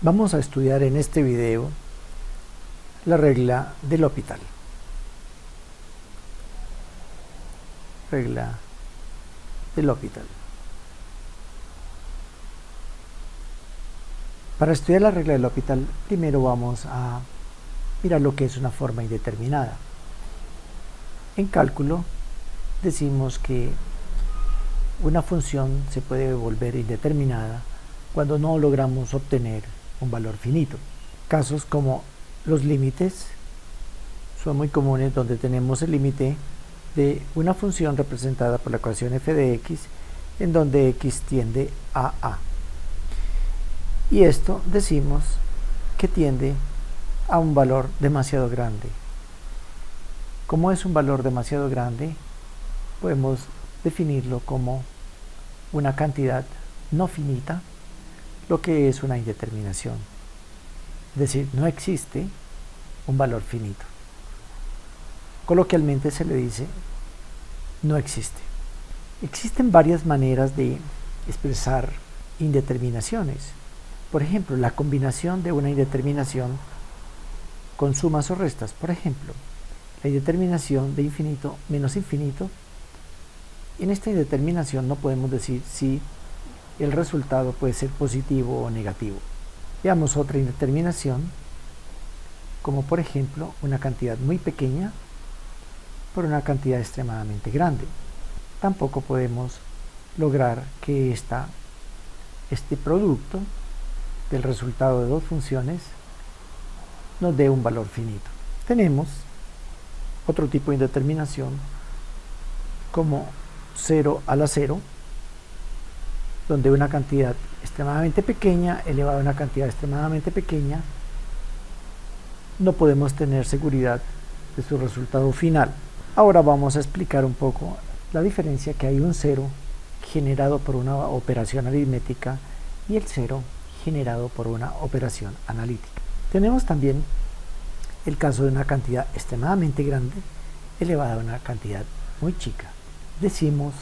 Vamos a estudiar en este video la regla de L'Hopital. Regla de L'Hopital. Para estudiar la regla de L'Hopital, primero vamos a mirar lo que es una forma indeterminada. En cálculo decimos que una función se puede volver indeterminada cuando no logramos obtener un valor finito. Casos como los límites son muy comunes, donde tenemos el límite de una función representada por la ecuación f de x, en donde x tiende a a. Y esto decimos que tiende a un valor demasiado grande. Como es un valor demasiado grande, podemos definirlo como una cantidad no finita, lo que es una indeterminación. Es decir, no existe un valor finito. Coloquialmente se le dice no existe. Existen varias maneras de expresar indeterminaciones. Por ejemplo, la combinación de una indeterminación con sumas o restas. Por ejemplo, la indeterminación de infinito menos infinito. En esta indeterminación no podemos decir si el resultado puede ser positivo o negativo. Veamos otra indeterminación, como por ejemplo una cantidad muy pequeña por una cantidad extremadamente grande. Tampoco podemos lograr que este producto del resultado de dos funciones nos dé un valor finito. Tenemos otro tipo de indeterminación como 0 a la 0, donde una cantidad extremadamente pequeña elevada a una cantidad extremadamente pequeña, no podemos tener seguridad de su resultado final. Ahora vamos a explicar un poco la diferencia que hay un 0 generado por una operación aritmética y el 0 generado por una operación analítica. Tenemos también el caso de una cantidad extremadamente grande elevada a una cantidad muy chica. Decimos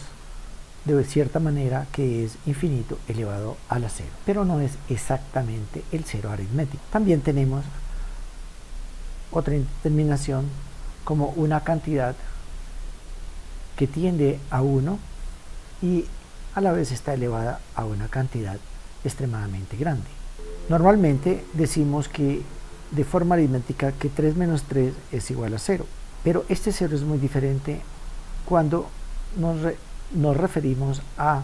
de cierta manera que es infinito elevado a la 0, pero no es exactamente el 0 aritmético. También tenemos otra indeterminación como una cantidad que tiende a 1 y a la vez está elevada a una cantidad extremadamente grande. Normalmente decimos que de forma aritmética que 3 menos 3 es igual a 0, pero este 0 es muy diferente cuando nos referimos a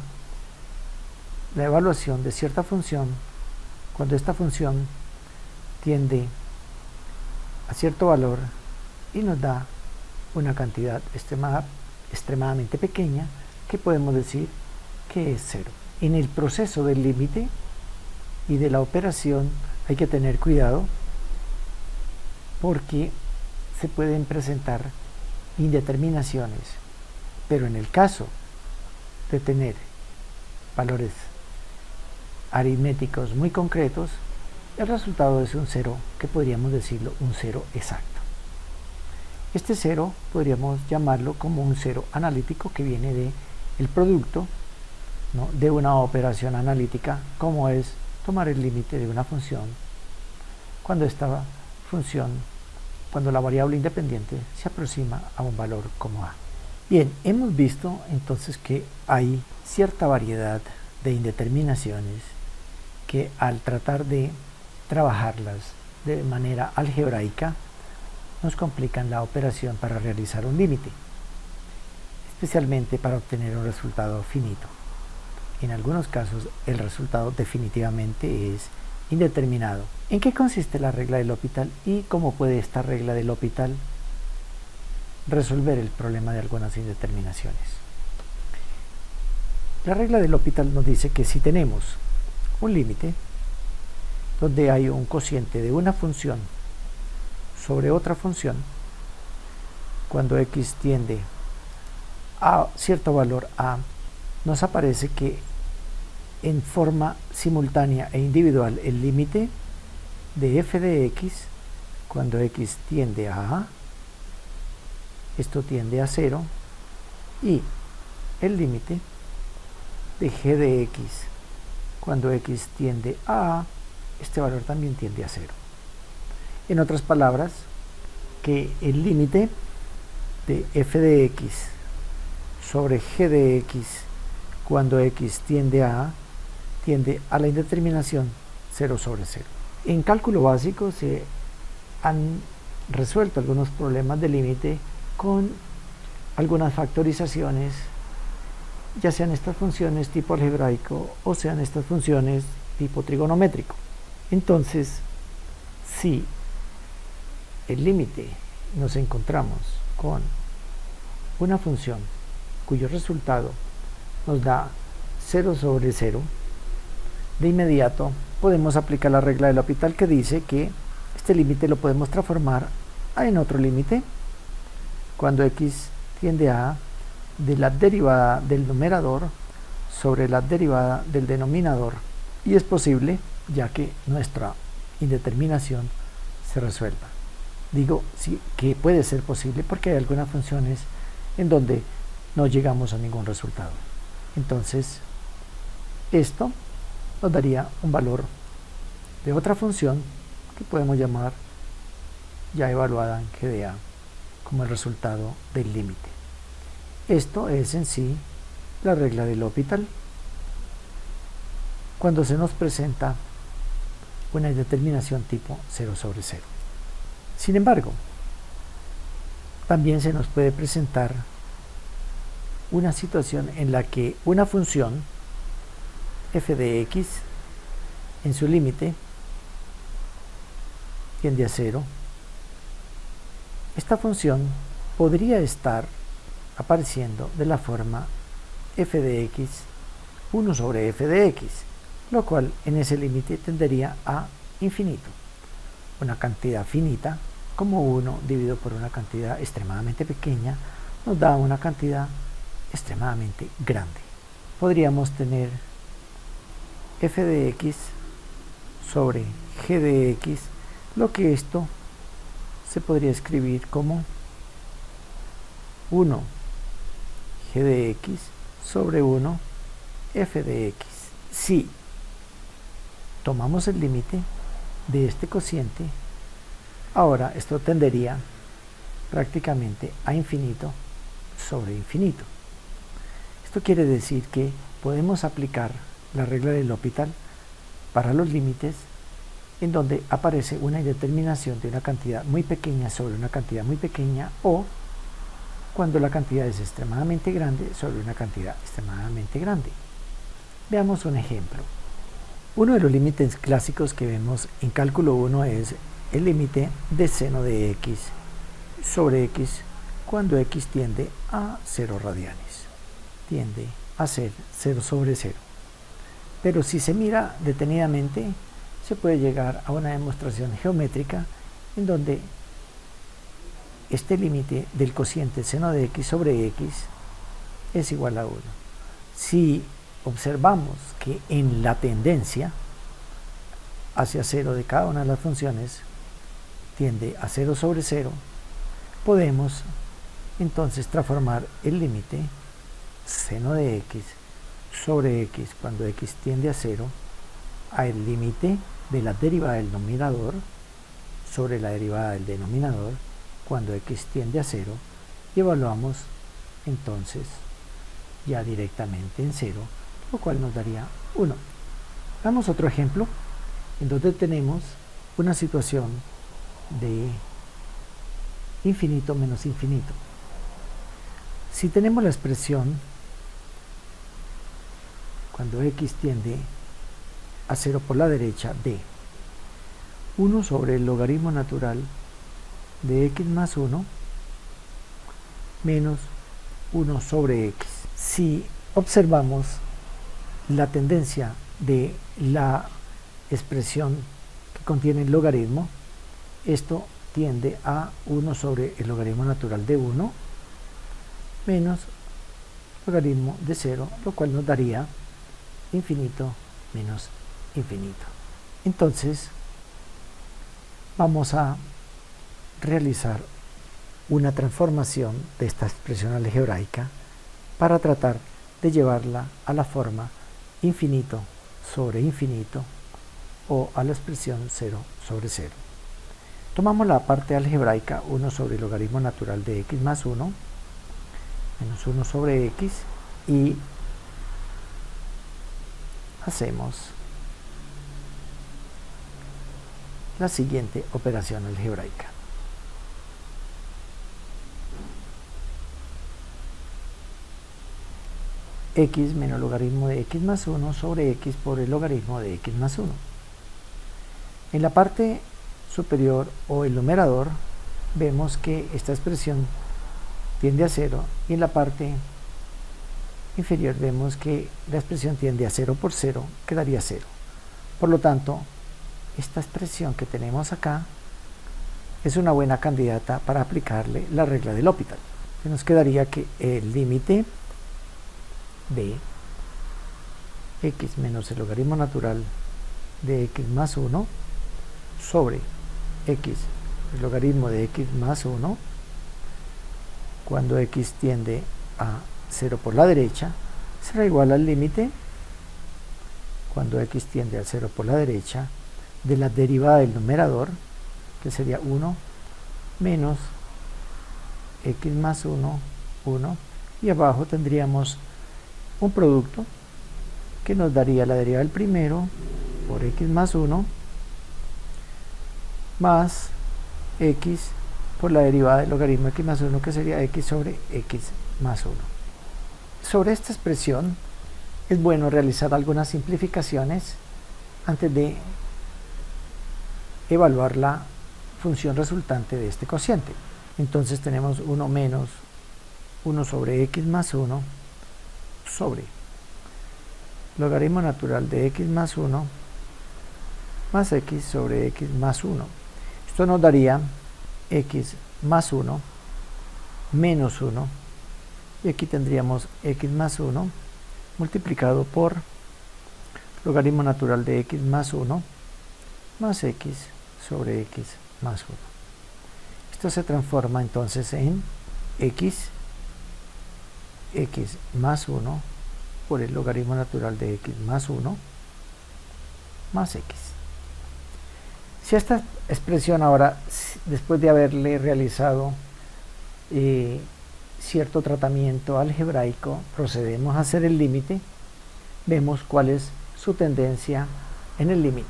la evaluación de cierta función, cuando esta función tiende a cierto valor y nos da una cantidad extremadamente pequeña que podemos decir que es 0. En el proceso del límite y de la operación hay que tener cuidado porque se pueden presentar indeterminaciones, pero en el caso de tener valores aritméticos muy concretos, el resultado es un 0 que podríamos decirlo un 0 exacto. Este 0 podríamos llamarlo como un 0 analítico que viene del producto, ¿no?, de una operación analítica, como es tomar el límite de una función cuando esta función, cuando la variable independiente se aproxima a un valor como a. Bien, hemos visto entonces que hay cierta variedad de indeterminaciones que al tratar de trabajarlas de manera algebraica nos complican la operación para realizar un límite, especialmente para obtener un resultado finito. En algunos casos el resultado definitivamente es indeterminado. ¿En qué consiste la regla de L'Hopital y cómo puede esta regla de L'Hopital resolver el problema de algunas indeterminaciones? La regla de L'Hopital nos dice que si tenemos un límite donde hay un cociente de una función sobre otra función, cuando x tiende a cierto valor a, nos aparece que en forma simultánea e individual el límite de f de x cuando x tiende a a, esto tiende a 0, y el límite de g de x cuando x tiende a este valor también tiende a 0. En otras palabras, que el límite de f de x sobre g de x cuando x tiende a la indeterminación 0 sobre 0. En cálculo básico se han resuelto algunos problemas de límite con algunas factorizaciones, ya sean estas funciones tipo algebraico o sean estas funciones tipo trigonométrico. Entonces, si el límite nos encontramos con una función cuyo resultado nos da 0 sobre 0, de inmediato podemos aplicar la regla de L'Hopital, que dice que este límite lo podemos transformar en otro límite cuando x tiende a de la derivada del numerador sobre la derivada del denominador, y es posible ya que nuestra indeterminación se resuelva. Digo sí, que puede ser posible porque hay algunas funciones en donde no llegamos a ningún resultado. Entonces, esto nos daría un valor de otra función que podemos llamar ya evaluada en g de a como el resultado del límite. Esto es en sí la regla de L'Hopital cuando se nos presenta una indeterminación tipo 0 sobre 0. Sin embargo, también se nos puede presentar una situación en la que una función f de x en su límite tiende a 0. Esta función podría estar apareciendo de la forma f de x 1 sobre f de x, lo cual en ese límite tendería a infinito. Una cantidad finita como 1 dividido por una cantidad extremadamente pequeña nos da una cantidad extremadamente grande. Podríamos tener f de x sobre g de x, lo que esto se podría escribir como 1 g de x sobre 1 f de x. Si tomamos el límite de este cociente, ahora esto tendería prácticamente a infinito sobre infinito. Esto quiere decir que podemos aplicar la regla de L'Hopital para los límites en donde aparece una indeterminación de una cantidad muy pequeña sobre una cantidad muy pequeña, o cuando la cantidad es extremadamente grande sobre una cantidad extremadamente grande. Veamos un ejemplo. Uno de los límites clásicos que vemos en cálculo 1 es el límite de seno de x sobre x cuando x tiende a 0 radianes. Tiende a ser 0 sobre 0. Pero si se mira detenidamente, se puede llegar a una demostración geométrica en donde este límite del cociente seno de x sobre x es igual a 1. Si observamos que en la tendencia hacia 0 de cada una de las funciones tiende a 0 sobre 0, podemos entonces transformar el límite seno de x sobre x cuando x tiende a 0 a el límite de la derivada del numerador sobre la derivada del denominador cuando x tiende a 0, y evaluamos entonces ya directamente en 0, lo cual nos daría 1. Damos otro ejemplo en donde tenemos una situación de infinito menos infinito. Si tenemos la expresión cuando x tiende a 0 por la derecha de 1 sobre el logaritmo natural de x más 1 menos 1 sobre x. Si observamos la tendencia de la expresión que contiene el logaritmo, esto tiende a 1 sobre el logaritmo natural de 1 menos logaritmo de 0, lo cual nos daría infinito menos infinito. Entonces vamos a realizar una transformación de esta expresión algebraica para tratar de llevarla a la forma infinito sobre infinito o a la expresión 0 sobre 0. Tomamos la parte algebraica 1 sobre el logaritmo natural de x más 1 menos 1 sobre x y hacemos la siguiente operación algebraica. X menos logaritmo de x más 1 sobre x por el logaritmo de x más 1. En la parte superior o el numerador vemos que esta expresión tiende a 0 y en la parte inferior vemos que la expresión tiende a 0 por 0, quedaría 0. Por lo tanto, esta expresión que tenemos acá es una buena candidata para aplicarle la regla de L'Hopital. Nos quedaría que el límite de x menos el logaritmo natural de x más 1 sobre x el logaritmo de x más 1 cuando x tiende a 0 por la derecha será igual al límite cuando x tiende a 0 por la derecha de la derivada del numerador, que sería 1 menos x más 1, 1, y abajo tendríamos un producto que nos daría la derivada del primero por x más 1 más x por la derivada del logaritmo de x más 1, que sería x sobre x más 1. Sobre esta expresión es bueno realizar algunas simplificaciones antes de evaluar la función resultante de este cociente. Entonces tenemos 1 menos 1 sobre x más 1 sobre logaritmo natural de x más 1 más x sobre x más 1. Esto nos daría x más 1 menos 1 y aquí tendríamos x más 1 multiplicado por logaritmo natural de x más 1 más x sobre x más 1. Esto se transforma entonces en x más 1 por el logaritmo natural de x más 1 más x. Si esta expresión ahora, después de haberle realizado cierto tratamiento algebraico, procedemos a hacer el límite, vemos cuál es su tendencia en el límite.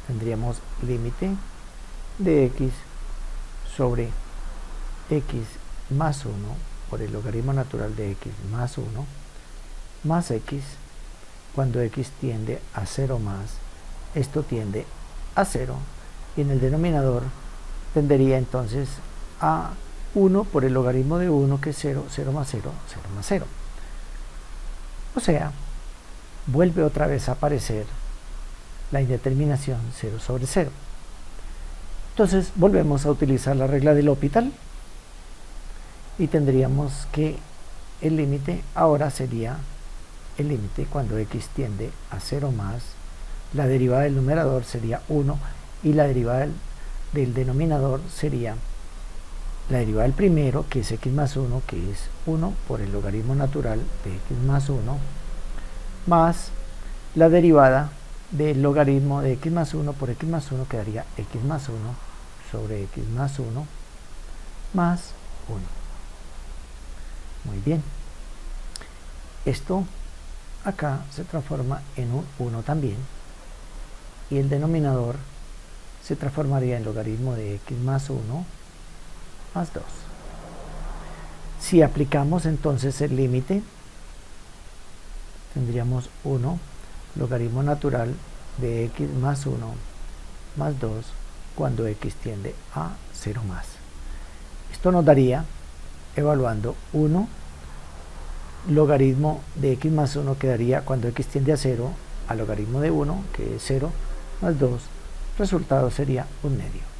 Tendríamos límite de x sobre x más 1 por el logaritmo natural de x más 1 más x cuando x tiende a 0 más, esto tiende a 0 y en el denominador tendería entonces a 1 por el logaritmo de 1 que es 0, 0 más 0, 0 más 0. O sea, vuelve otra vez a aparecer la indeterminación 0 sobre 0. Entonces volvemos a utilizar la regla de L'Hopital y tendríamos que el límite ahora sería el límite cuando x tiende a 0 más, la derivada del numerador sería 1 y la derivada del denominador sería la derivada del primero, que es x más 1, que es 1 por el logaritmo natural de x más 1, más la derivada del logaritmo de x más 1 por x más 1, que daría x más 1 sobre x más 1 más 1. Muy bien. Esto acá se transforma en un 1 también y el denominador se transformaría en logaritmo de x más 1 más 2. Si aplicamos entonces el límite, tendríamos 1 logaritmo natural de x más 1 más 2 cuando x tiende a 0 más. Esto nos daría, evaluando 1 logaritmo de x más 1 quedaría cuando x tiende a 0 al logaritmo de 1, que es 0 más 2, resultado sería 1/2.